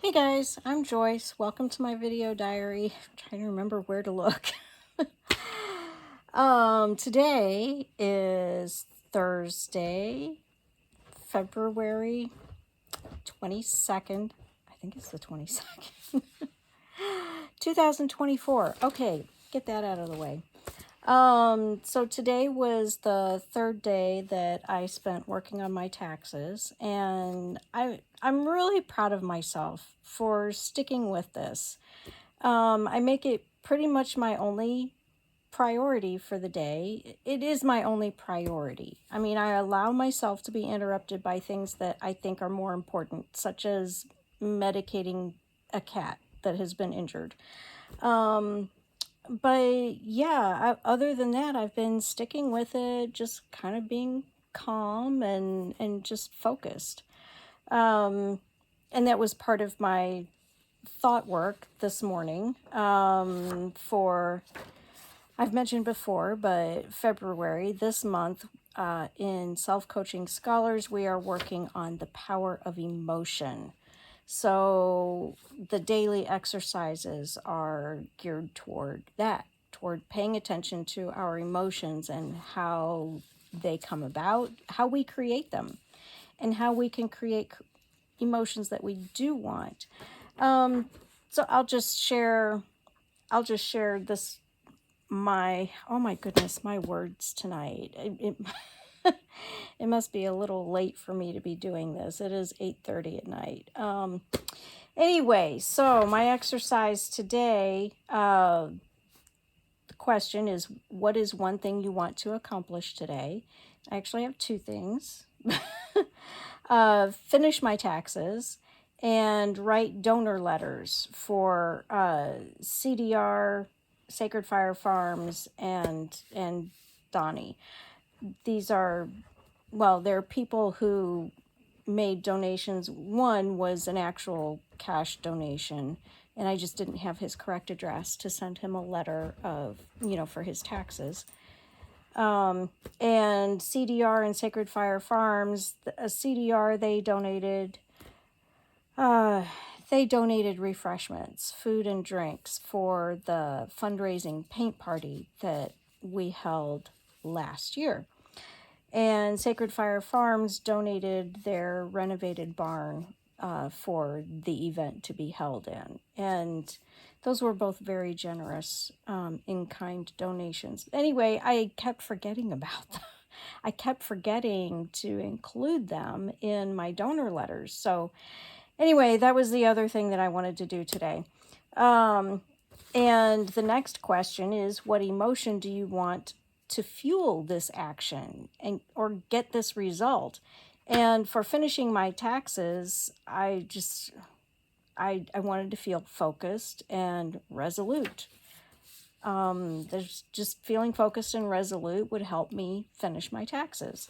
Hey guys, I'm Joyce. Welcome to my video diary. I'm trying to remember where to look. Today is Thursday, February 22nd. I think it's the 22nd. 2024. Okay, get that out of the way. So today was the third day that I spent working on my taxes, and I'm really proud of myself for sticking with this. I make it pretty much my only priority for the day. It is my only priority. I mean, I allow myself to be interrupted by things that I think are more important, such as medicating a cat that has been injured. But yeah, other than that, I've been sticking with it, just kind of being calm and just focused. And that was part of my thought work this morning. I've mentioned before, but February this month, in Self-Coaching Scholars, we are working on the power of emotion. So the daily exercises are geared toward that, toward paying attention to our emotions and how they come about, how we create them, and how we can create emotions that we do want. So I'll just share this, oh my goodness, my words tonight. It must be a little late for me to be doing this. It is 8:30 at night. Anyway, so my exercise today, the question is, what is one thing you want to accomplish today? I actually have two things. Finish my taxes and write donor letters for CDR, Sacred Fire Farms, and Donnie. These are, well, they're people who made donations. One was an actual cash donation, and I just didn't have his correct address to send him a letter of, for his taxes. And CDR and Sacred Fire Farms, CDR, they donated refreshments, food and drinks for the fundraising paint party that we held last year. And Sacred Fire Farms donated their renovated barn for the event to be held in. And those were both very generous in-kind donations. Anyway, I kept forgetting about them. I kept forgetting to include them in my donor letters. So anyway, that was the other thing that I wanted to do today. And the next question is, what emotion do you want to fuel this action or get this result? And for finishing my taxes, I wanted to feel focused and resolute. There's just feeling focused and resolute would help me finish my taxes.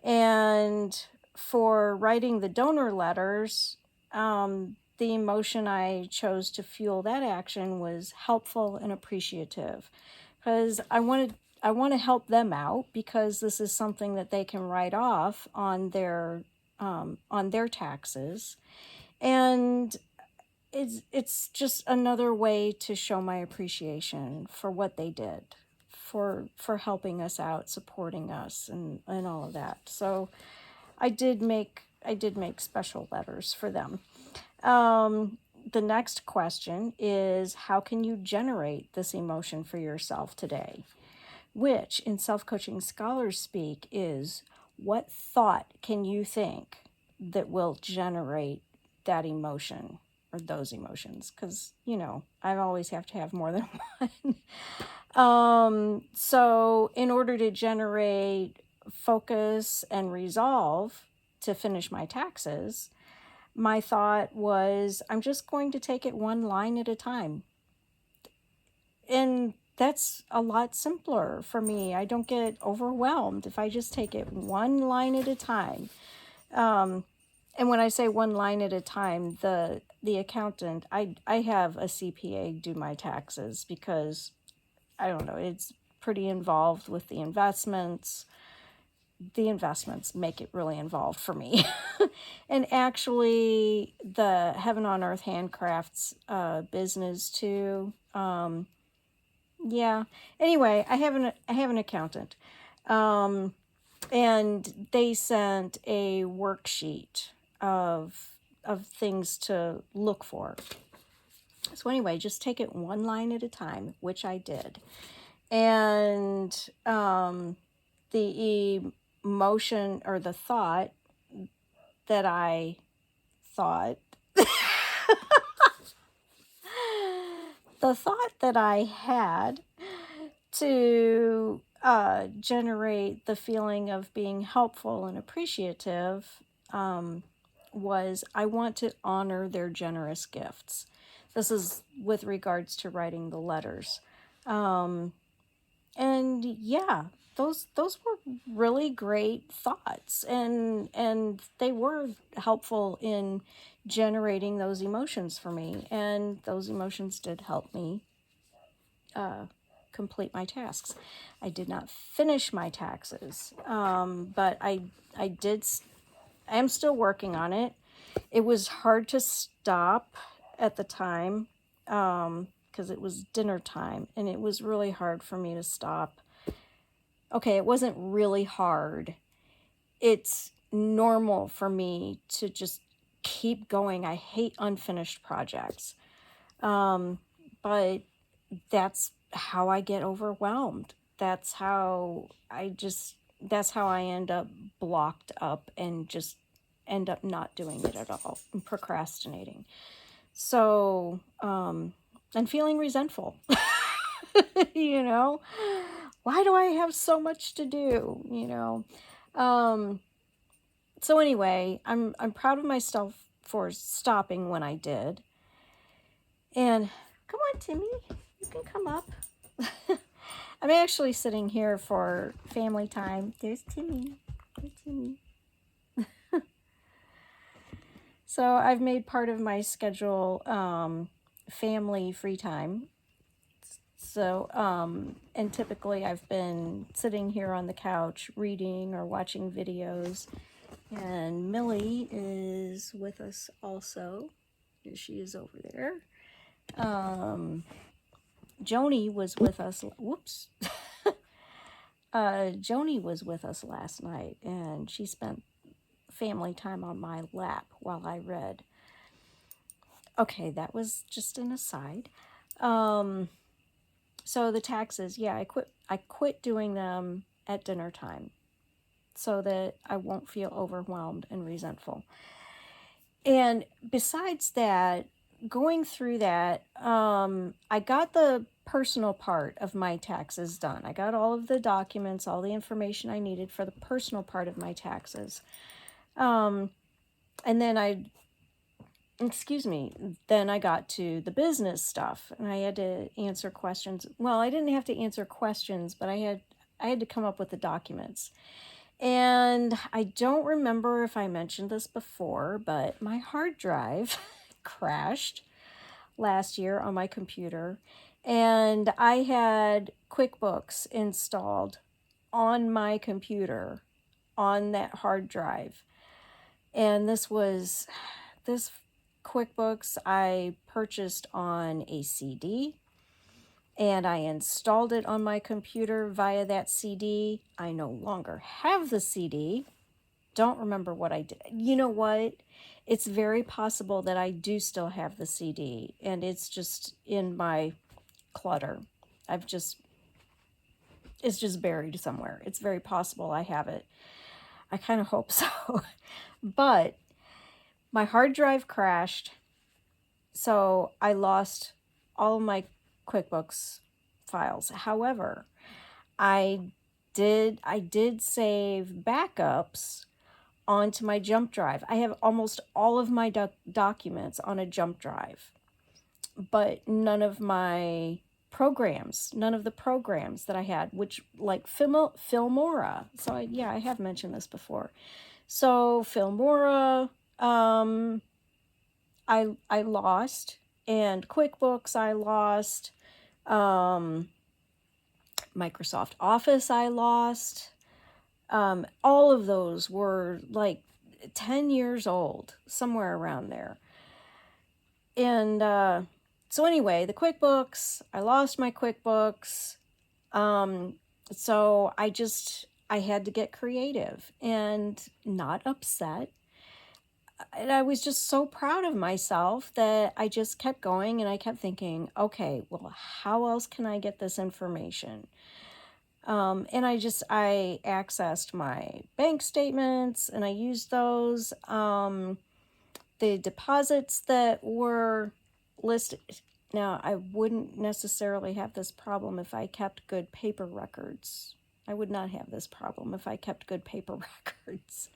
And for writing the donor letters, the emotion I chose to fuel that action was helpful and appreciative, because I want to help them out, because this is something that they can write off on their taxes, and it's just another way to show my appreciation for what they did, for helping us out, supporting us, and all of that. So I did make special letters for them. The next question is, how can you generate this emotion for yourself today? Which, in Self-Coaching Scholars speak, is, what thought can you think that will generate that emotion or those emotions? Because, I always have to have more than one. So in order to generate focus and resolve to finish my taxes, my thought was, I'm just going to take it one line at a time. And that's a lot simpler for me. I don't get overwhelmed if I just take it one line at a time. And when I say one line at a time, the accountant, I have a CPA do my taxes, because I don't know, it's pretty involved with the investments, the investments make it really involved for me. And actually, the Heaven on Earth Handcrafts business too. Yeah. Anyway, I have an accountant, and they sent a worksheet of things to look for. So anyway, just take it one line at a time, which I did. And the emotion or the thought that I thought, the thought that I had to generate the feeling of being helpful and appreciative was I want to honor their generous gifts. This is with regards to writing the letters. And yeah, those were really great thoughts, and they were helpful in generating those emotions for me, and those emotions did help me complete my tasks. I did not finish my taxes, but I am still working on it. It was hard to stop at the time because it was dinner time, and it was really hard for me to stop. Okay, it wasn't really hard. It's normal for me to just keep going. I hate unfinished projects. But that's how I get overwhelmed. That's how I end up blocked up and just end up not doing it at all and procrastinating. So, and feeling resentful. You know, why do I have so much to do? You know, so anyway, I'm proud of myself for stopping when I did. And come on, Timmy, you can come up. I'm actually sitting here for family time. There's Timmy. There's Timmy. So I've made part of my schedule family free time. So, and typically I've been sitting here on the couch reading or watching videos. And Millie is with us also. She is over there. Joni was with us. Whoops. Joni was with us last night, and she spent family time on my lap while I read. Okay, that was just an aside. So the taxes, yeah, I quit doing them at dinner time so that I won't feel overwhelmed and resentful. And besides that, going through that, I got the personal part of my taxes done. I got all of the documents, all the information I needed for the personal part of my taxes. And then then I got to the business stuff, and I had to answer questions. Well, I didn't have to answer questions, but I had to come up with the documents. And I don't remember if I mentioned this before, but my hard drive crashed last year on my computer, and I had QuickBooks installed on my computer on that hard drive. And this QuickBooks I purchased on a CD, and I installed it on my computer via that CD. I no longer have the CD. Don't remember what I did. You know what? It's very possible that I do still have the CD, and it's just in my clutter. It's just buried somewhere. It's very possible I have it. I kind of hope so. But my hard drive crashed, so I lost all of my QuickBooks files. However, I did save backups onto my jump drive. I have almost all of my documents on a jump drive, but none of the programs that I had, which like Filmora. So I have mentioned this before. So Filmora, I lost, and QuickBooks I lost, Microsoft Office I lost, All of those were like 10 years old, somewhere around there. And so anyway, the QuickBooks, I lost my QuickBooks. So I had to get creative and not upset. And I was just so proud of myself that I just kept going and I kept thinking, okay, well, how else can I get this information? And I accessed my bank statements and I used those. The deposits that were listed. Now, I wouldn't necessarily have this problem if I kept good paper records. I would not have this problem if I kept good paper records.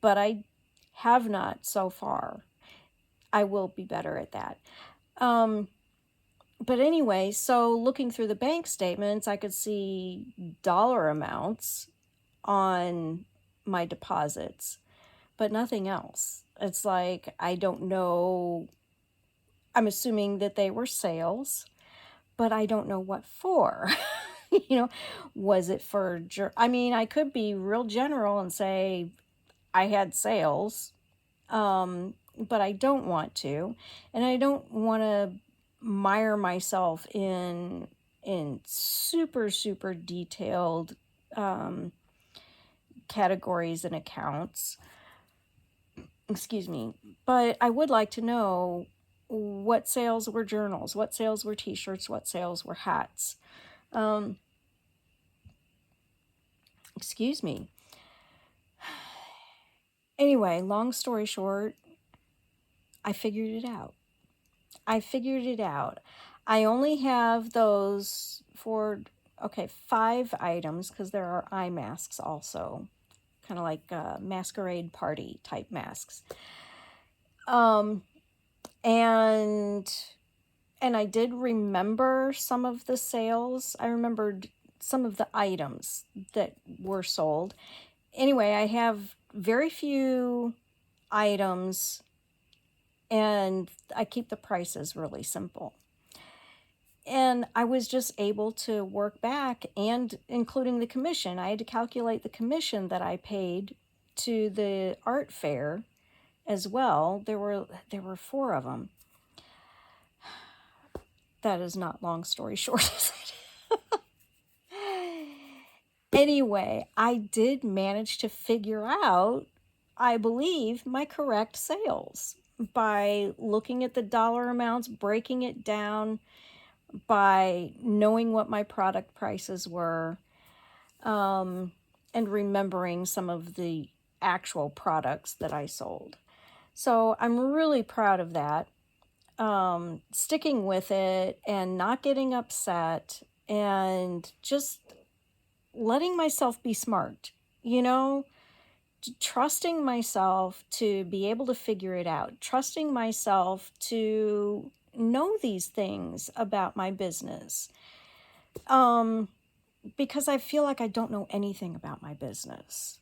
But I have not so far. I will be better at that. But anyway, so looking through the bank statements, I could see dollar amounts on my deposits, but nothing else. It's like, I don't know. I'm assuming that they were sales, but I don't know what for. Was it for, I could be real general and say I had sales, but I don't want to. And I don't want to mire myself in super, super detailed categories and accounts. Excuse me. But I would like to know what sales were journals, what sales were t-shirts, what sales were hats. Excuse me. Anyway, long story short, I figured it out. I only have those for, 5 items, because there are eye masks also, kind of like masquerade party type masks. And I did remember some of the sales. I remembered some of the items that were sold. Anyway, I have very few items and I keep the prices really simple. And I was just able to work back, and including the commission. I had to calculate the commission that I paid to the art fair as well. There were 4 of them. That is not long story short, is it? Anyway, I did manage to figure out, I believe, my correct sales by looking at the dollar amounts, breaking it down, by knowing what my product prices were, and remembering some of the actual products that I sold. So I'm really proud of that. Sticking with it and not getting upset and just letting myself be smart, trusting myself to be able to figure it out, trusting myself to know these things about my business. Because I feel like I don't know anything about my business.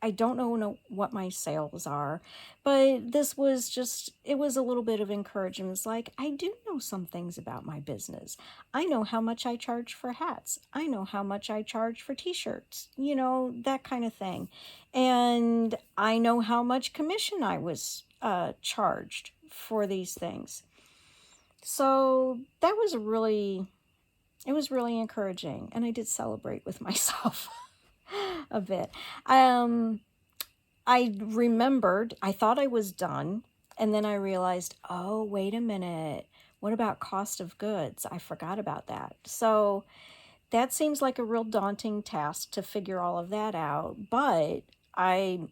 I don't know what my sales are, but this was it was a little bit of encouragement. It's like, I do know some things about my business. I know how much I charge for hats. I know how much I charge for t-shirts, that kind of thing. And I know how much commission I was charged for these things. So that was really encouraging. And I did celebrate with myself a bit. I remembered, I thought I was done, and then I realized, oh, wait a minute, what about cost of goods? I forgot about that. So that seems like a real daunting task to figure all of that out, but I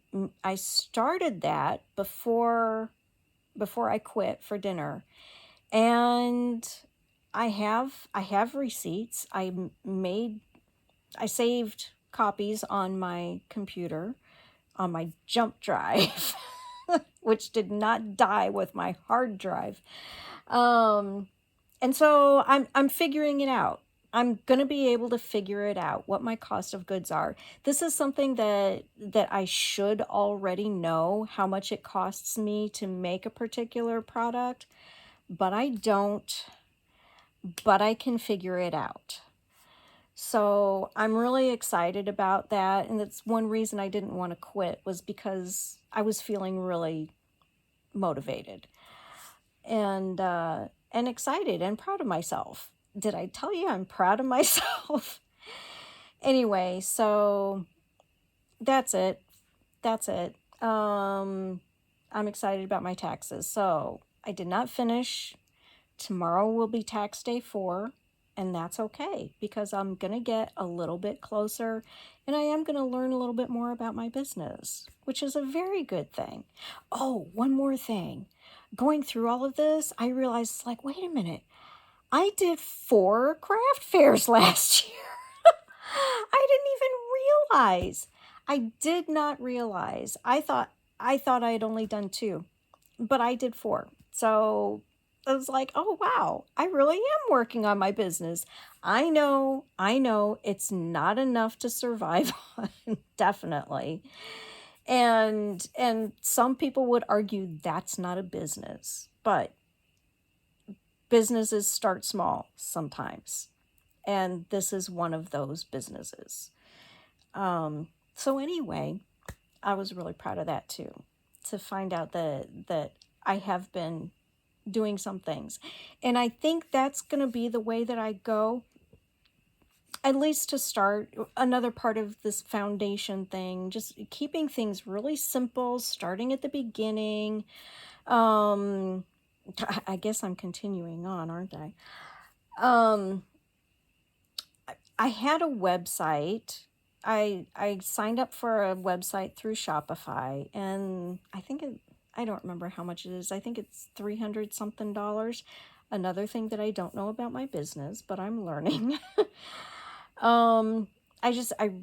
started that before I quit for dinner, and I have receipts. I saved copies on my computer, on my jump drive, which did not die with my hard drive. And so I'm figuring it out. I'm going to be able to figure it out, what my cost of goods are. This is something that I should already know, how much it costs me to make a particular product, but I don't, but I can figure it out. So I'm really excited about that. And that's one reason I didn't want to quit, was because I was feeling really motivated and excited and proud of myself. Did I tell you I'm proud of myself? Anyway, so that's it. That's it. I'm excited about my taxes. So I did not finish. Tomorrow will be tax day 4, and that's okay because I'm going to get a little bit closer and I am going to learn a little bit more about my business, which is a very good thing. Oh, one more thing. Going through all of this, I realized, like, wait a minute. I did 4 craft fairs last year. I didn't even realize. I did not realize. I thought I had only done 2, but I did 4. So I was like, oh wow, I really am working on my business. I know it's not enough to survive on, definitely. And some people would argue that's not a business, but businesses start small sometimes. And this is one of those businesses. So anyway, I was really proud of that too, to find out that I have been doing some things. And I think that's going to be the way that I go, at least to start. Another part of this foundation thing, just keeping things really simple, starting at the beginning. I guess I'm continuing on, aren't I? I had a website. I signed up for a website through Shopify, and I don't remember how much it is. I think it's 300 something dollars. Another thing that I don't know about my business, but I'm learning. I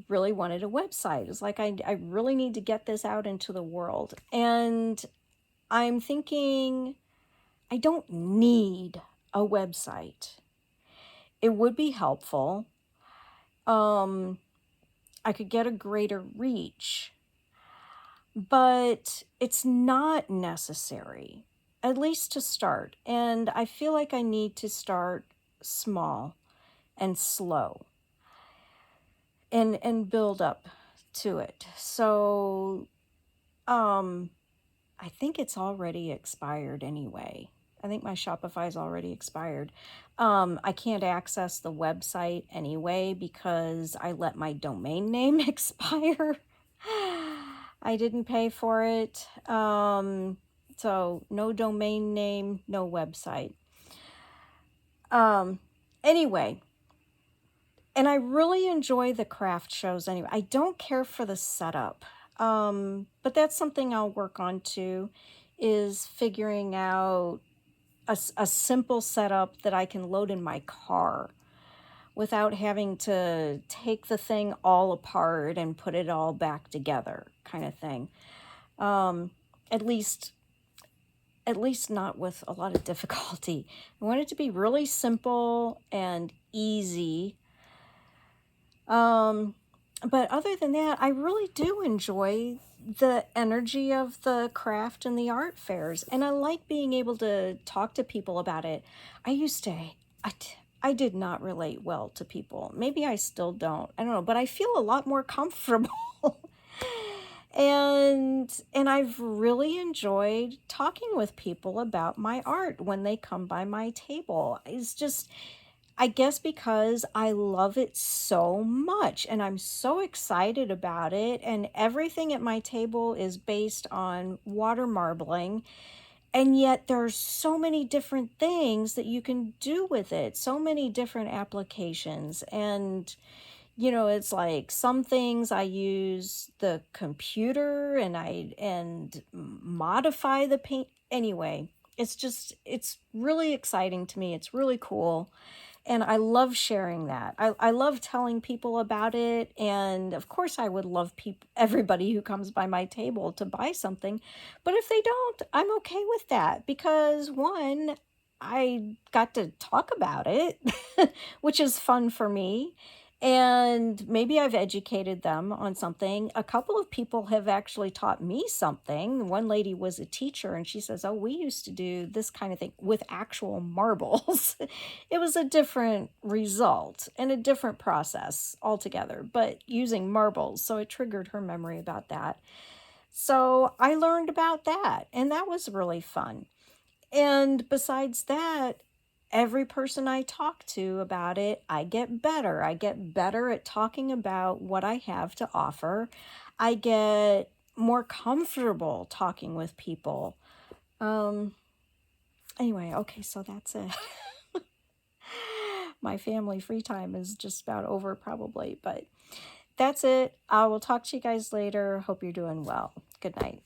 really wanted a website. It's like I really need to get this out into the world. And I'm thinking I don't need a website. It would be helpful. I could get a greater reach, but it's not necessary, at least to start. And I feel like I need to start small and slow and build up to it. So I think it's already expired anyway. I think my Shopify is already expired. I can't access the website anyway because I let my domain name expire. I didn't pay for it. So no domain name, no website. Anyway, and I really enjoy the craft shows anyway. I don't care for the setup. But that's something I'll work on too, is figuring out a simple setup that I can load in my car without having to take the thing all apart and put it all back together, kind of thing. At least not with a lot of difficulty. I want it to be really simple and easy. But other than that, I really do enjoy the energy of the craft and the art fairs. And I like being able to talk to people about it. I did not relate well to people. Maybe I still don't. I don't know, but I feel a lot more comfortable. and I've really enjoyed talking with people about my art when they come by my table. It's just, I guess because I love it so much and I'm so excited about it, and everything at my table is based on water marbling, and yet there's so many different things that you can do with it, so many different applications. And it's like some things I use the computer and modify the paint. Anyway, it's really exciting to me. It's really cool. And I love sharing that. I love telling people about it. And of course, I would love everybody who comes by my table to buy something. But if they don't, I'm okay with that because, one, I got to talk about it, which is fun for me. And maybe I've educated them on something. A couple of people have actually taught me something. One lady was a teacher and she says, "Oh, we used to do this kind of thing with actual marbles." It was a different result and a different process altogether, but using marbles. So it triggered her memory about that. So I learned about that, and that was really fun. And besides that, every person I talk to about it, I get better. I get better at talking about what I have to offer. I get more comfortable talking with people. Um, anyway, okay, so that's it. My family free time is just about over, probably, but that's it. I will talk to you guys later. Hope you're doing well. Good night.